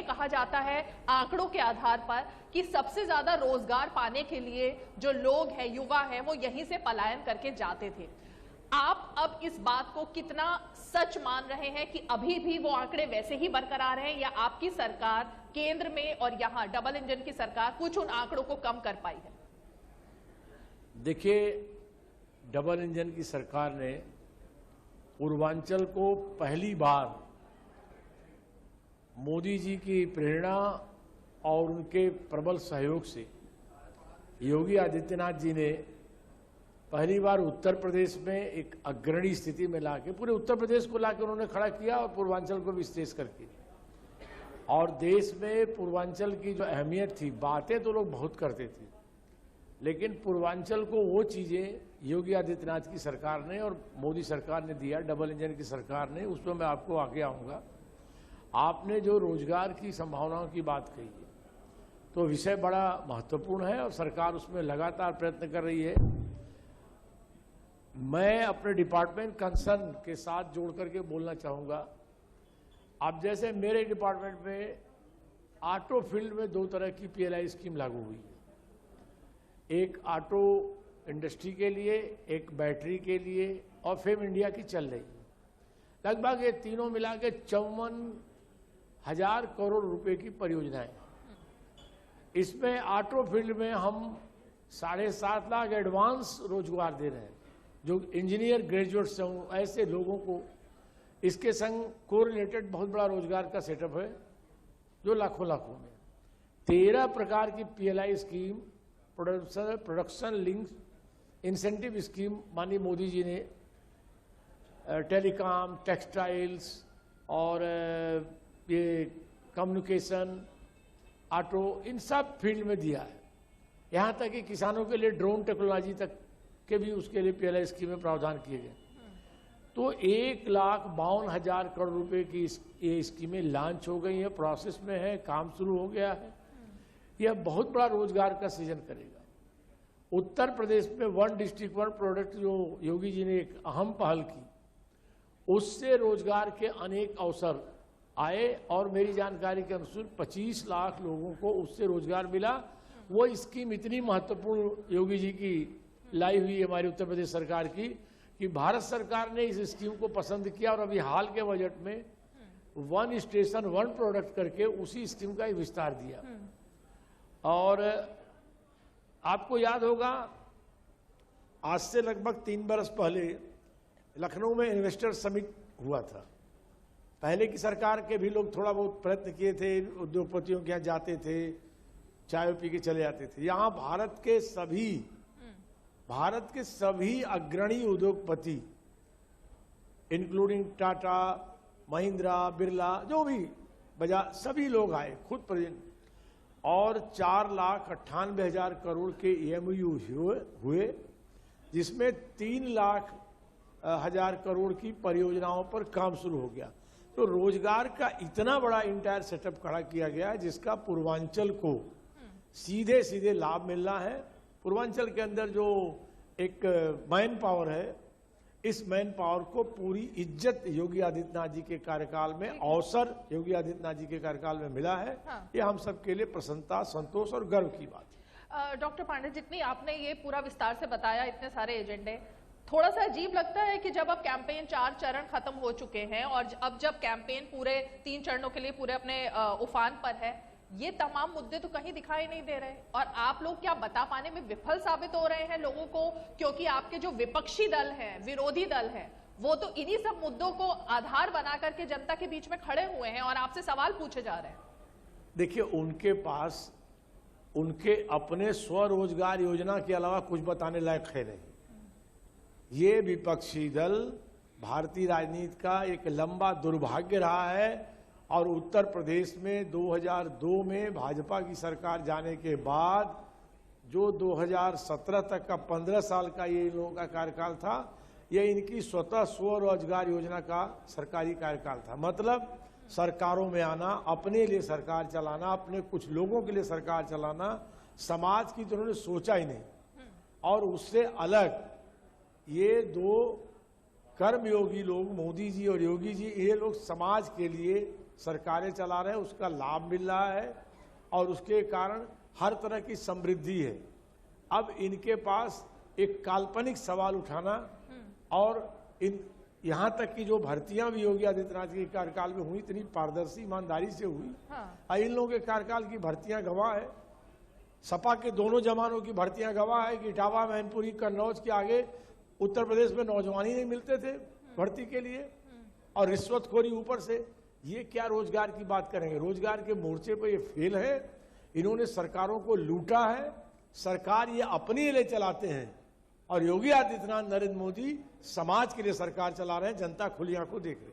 कहा जाता है आंकड़ों के आधार पर कि सबसे ज्यादा रोजगार पाने के लिए जो लोग हैं, युवा हैं, वो यहीं से पलायन करके जाते थे। आप अब इस बात को कितना सच मान रहे हैं कि अभी भी वो आंकड़े वैसे ही बरकरार हैं, या आपकी सरकार केंद्र में और यहां डबल इंजन की सरकार कुछ उन आंकड़ों को कम कर पाई है? देखिए, डबल इंजन की सरकार ने पूर्वांचल को पहली बार मोदी जी की प्रेरणा और उनके प्रबल सहयोग से योगी आदित्यनाथ जी ने पहली बार उत्तर प्रदेश में एक अग्रणी स्थिति में लाके, पूरे उत्तर प्रदेश को लाके उन्होंने खड़ा किया और पूर्वांचल को विशेष करके। और देश में पूर्वांचल की जो अहमियत थी, बातें तो लोग बहुत करते थे, लेकिन पूर्वांचल को वो चीजें योगी आदित्यनाथ की सरकार ने और मोदी सरकार ने दिया, डबल इंजन की सरकार ने, उसमें मैं आपको आगे आऊंगा। आपने जो रोजगार की संभावनाओं की बात कही है, तो विषय बड़ा महत्वपूर्ण है और सरकार उसमें लगातार प्रयत्न कर रही है। मैं अपने डिपार्टमेंट कंसर्न के साथ जोड़ करके बोलना चाहूंगा। अब जैसे मेरे डिपार्टमेंट में ऑटो फील्ड में दो तरह की PLI स्कीम लागू हुई है, एक ऑटो इंडस्ट्री के लिए, एक बैटरी के लिए, और फेम इंडिया की चल रही है। लगभग ये तीनों मिला के 54,000 करोड़ रुपए की परियोजनाएं। इसमें ऑटो फील्ड में हम 7.5 लाख एडवांस रोजगार दे रहे हैं, जो इंजीनियर ग्रेजुएट्स हैं, ऐसे लोगों को। इसके संग कोरिलेटेड बहुत बड़ा रोजगार का सेटअप है, जो लाखों लाखों में 13 प्रकार की PLI scheme, production link incentive scheme माननीय मोदी जी ने टेलीकॉम, टेक्सटाइल्स और ये कम्युनिकेशन, ऑटो, इन सब फील्ड में दिया है। यहाँ तक कि किसानों के लिए ड्रोन टेक्नोलॉजी तक के भी उसके लिए PLI स्कीम में प्रावधान किए गए। तो 1,52,000 करोड़ रुपए की ये स्कीमें लॉन्च हो गई हैं, प्रोसेस में है, काम शुरू हो गया है। यह बहुत बड़ा रोजगार का सृजन करेगा। उत्तर प्रदेश में 1 डिस्ट्रिक्ट 1 प्रोडक्ट जो योगी जी ने एक अहम पहल की, उससे रोजगार के अनेक अवसर आए और मेरी जानकारी के अनुसार 25 लाख लोगों को उससे रोजगार मिला। वो स्कीम इतनी महत्वपूर्ण योगी जी की लाई हुई है हमारी उत्तर प्रदेश सरकार की, कि भारत सरकार ने इस स्कीम को पसंद किया और अभी हाल के बजट में 1 स्टेशन 1 प्रोडक्ट करके उसी स्कीम का विस्तार दिया। और आपको याद होगा, आज से लगभग 3 बरस पहले लखनऊ में इन्वेस्टर समिट हुआ था। पहले की सरकार के भी लोग थोड़ा बहुत प्रयत्न किए थे, उद्योगपतियों के यहाँ जाते थे, चाय पी के चले जाते थे। यहाँ भारत के सभी अग्रणी उद्योगपति, इंक्लूडिंग टाटा, महिंद्रा, बिरला, जो भी बजाज, सभी लोग आए खुद प्रेजेंट, और 4,98,000 करोड़ के EMU हुए, जिसमें 3,00,000 करोड़ की परियोजनाओं पर काम शुरू हो गया। तो रोजगार का इतना बड़ा इंटायर सेटअप खड़ा किया गया है, जिसका पूर्वांचल को सीधे सीधे लाभ मिल रहा है। पूर्वांचल के अंदर जो एक मैन पावर है, इस मैन पावर को पूरी इज्जत योगी आदित्यनाथ जी के कार्यकाल में, अवसर योगी आदित्यनाथ जी के कार्यकाल में मिला है। ये हम सबके लिए प्रसन्नता, संतोष और गर्व की बात है। डॉक्टर पांडे, जितनी आपने ये पूरा विस्तार से बताया, इतने सारे एजेंडे, थोड़ा सा अजीब लगता है कि जब अब कैंपेन 4 चरण खत्म हो चुके हैं और अब जब कैंपेन पूरे 3 चरणों के लिए पूरे अपने उफान पर है, ये तमाम मुद्दे तो कहीं दिखाई नहीं दे रहे और आप लोग क्या बता पाने में विफल साबित हो रहे हैं लोगों को? क्योंकि आपके जो विपक्षी दल हैं, विरोधी दल हैं, वो तो इन्हीं सब मुद्दों को आधार बना करके जनता के बीच में खड़े हुए हैं और आपसे सवाल पूछे जा रहे हैं। देखिए, उनके पास उनके अपने स्वरोजगार योजना के अलावा कुछ बताने लायक है नहीं। ये विपक्षी दल भारतीय राजनीति का एक लंबा दुर्भाग्य रहा है और उत्तर प्रदेश में 2002 में भाजपा की सरकार जाने के बाद जो 2017 तक का 15 साल का ये इन लोगों का कार्यकाल था, ये इनकी स्वतः स्वरोजगार योजना का सरकारी कार्यकाल था। मतलब सरकारों में आना, अपने लिए सरकार चलाना, अपने कुछ लोगों के लिए सरकार चलाना, समाज की तो उन्होंने सोचा ही नहीं। और उससे अलग ये दो कर्मयोगी लोग, मोदी जी और योगी जी, ये लोग समाज के लिए सरकारें चला रहे हैं उसका लाभ मिल रहा है और उसके कारण हर तरह की समृद्धि है। अब इनके पास एक काल्पनिक सवाल उठाना और यहाँ तक की जो भर्तियां भी योगी आदित्यनाथ के कार्यकाल में हुई इतनी पारदर्शी ईमानदारी से हुई। हाँ। इन लोगों के कार्यकाल की भर्तियां गवाह है, सपा के दोनों जमानों की भर्तियां गवाह है कि इटावा, मैनपुरी, कन्नौज के आगे उत्तर प्रदेश में नौजवान ही नहीं मिलते थे भर्ती के लिए और रिश्वतखोरी ऊपर से। ये क्या रोजगार की बात करेंगे? रोजगार के मोर्चे पर ये फेल है। इन्होंने सरकारों को लूटा है, सरकार ये अपने लिए चलाते हैं और योगी आदित्यनाथ, नरेंद्र मोदी समाज के लिए सरकार चला रहे हैं। जनता खुली आंखों देख रही है।